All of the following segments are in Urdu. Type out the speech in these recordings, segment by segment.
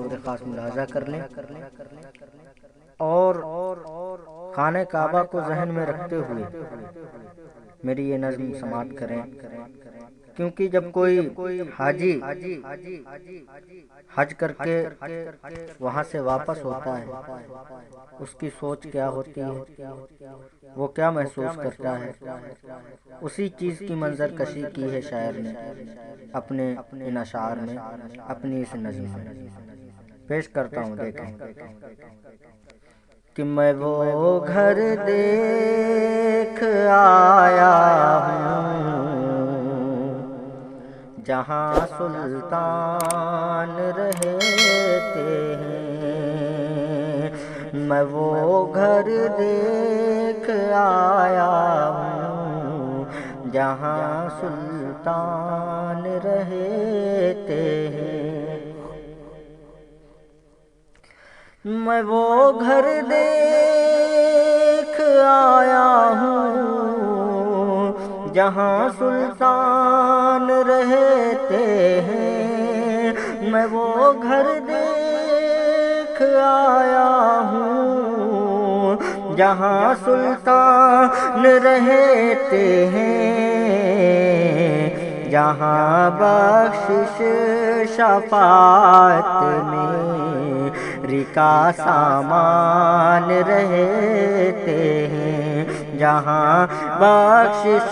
بطور خاص ملاحظہ کر لیں اور خانہ کعبہ کو ذہن میں رکھتے ہوئے میری یہ نظم سماعت کریں، کیونکہ جب کوئی حاجی حج کر کے وہاں سے واپس ہوتا ہے اس کی سوچ کیا ہوتی ہے، وہ کیا محسوس کرتا ہے، اسی چیز کی منظر کشی کی ہے شاعر نے اپنے ان اشعار میں، اپنی اس نظم میں پیش کرتا ہوں۔ دیکھیں کہ میں وہ گھر دیکھ آیا ہوں جہاں سلطان رہتے ہیں، میں وہ گھر دیکھ آیا ہوں جہاں سلطان رہتے ہیں، میں وہ گھر دیکھ آیا ہوں جہاں سلطان رہتے ہیں، میں وہ گھر دیکھ آیا ہوں جہاں سلطان رہتے ہیں، جہاں بخشش شفاعت میری کا سامان رہتے ہیں، جہاں بخشش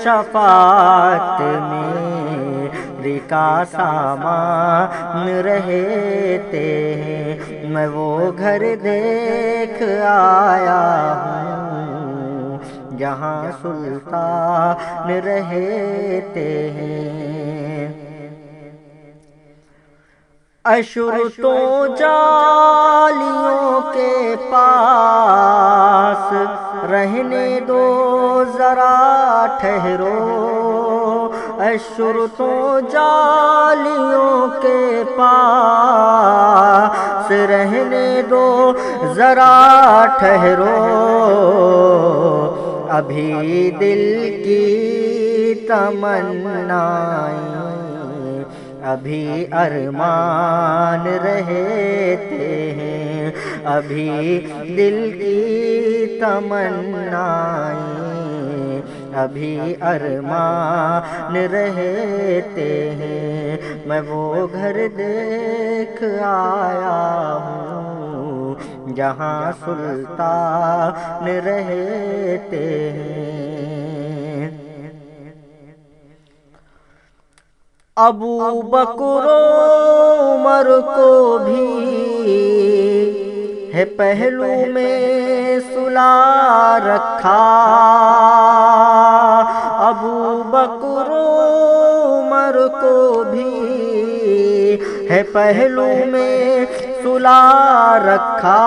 شفاعت میری کا سامان رہتے ہیں، میں وہ گھر دیکھ آیا ہوں جہاں سلطان رہتے ہیں، اشرطوں جالیوں کے پاس رہنے دو ذرا ٹھہرو، اشرطوں جالیوں کے پاس رہنے دو ذرا ٹھہرو، ابھی دل کی تمنائیں ابھی ارمان رہتے ہیں، ابھی دل کی تمنائیں ابھی ارمان رہتے ہیں، میں وہ گھر دیکھ آیا ہوں جہاں سلطان رہتے ہیں، ابو بکر و عمر کو بھی ہے پہلو میں سلا رکھا، ابو بکر و عمر کو بھی ہے پہلو میں سلا رکھا،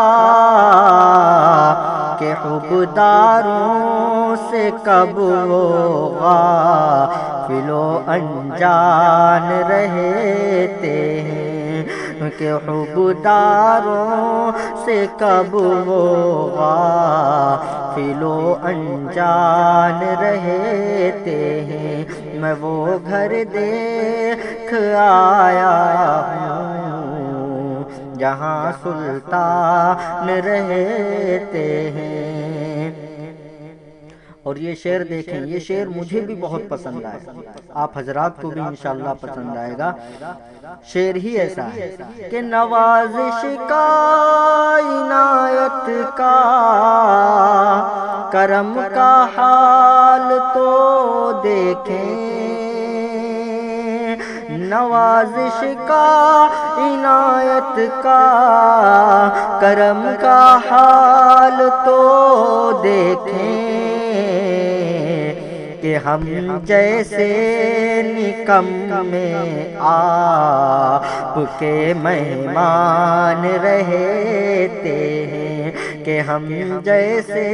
کہ حبداروں سے کب وہ غافل و انجان رہتے ہیں، کہ حبداروں سے کب وہ غافل و انجان رہتے ہیں، میں وہ گھر دیکھ آیا ہوں جہاں سلطان رہتے ہیں۔ اور یہ شعر دیکھیں، یہ شعر مجھے بھی بہت پسند آیا، آپ حضرات کو بھی انشاءاللہ پسند آئے گا۔ شعر ہی ایسا ہے کہ نوازش کا، عنایت کا، کرم کا حال تو دیکھیں، نوازش کا، عنایت کا، کرم کا حال تو دیکھیں، کہ ہم جیسے نکمے آپ کے مہمان رہتے ہیں، کہ ہم جیسے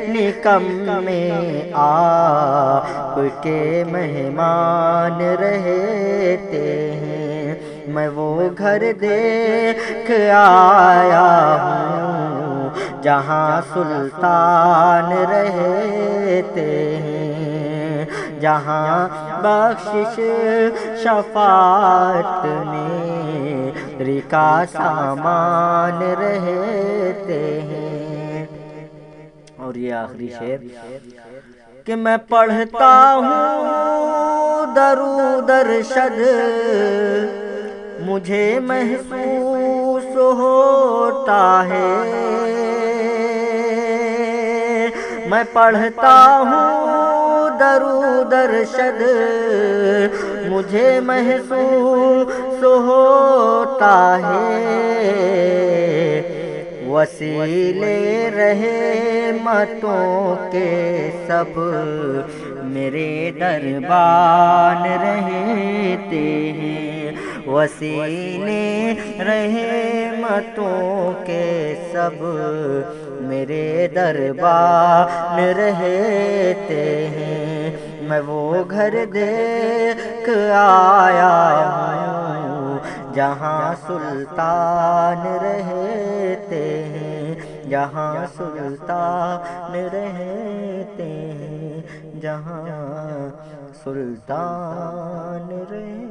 نکمے آپ کے مہمان رہتے ہیں، میں وہ گھر دیکھ آیا ہوں جہاں سلطان رہتے ہیں، جہاں بخشش شفاعت کا سامان رہتے ہیں۔ اور یہ آخری شعر کہ میں پڑھتا ہوں درود ارشد، مجھے محسوس ہوتا ہے، میں پڑھتا ہوں درود ارشد، مجھے محسوس ہوتا ہے، وسیلے رحمتوں کے سب میرے دربان رہتے ہیں، وسیلے رحمتوں کے سب میرے دربان رہتے ہیں۔ میں وہ گھر دیکھ آیا ہوں جہاں سلطان رہتے ہیں، جہاں سلطان رہتے ہیں، جہاں سلطان رہتے ہیں۔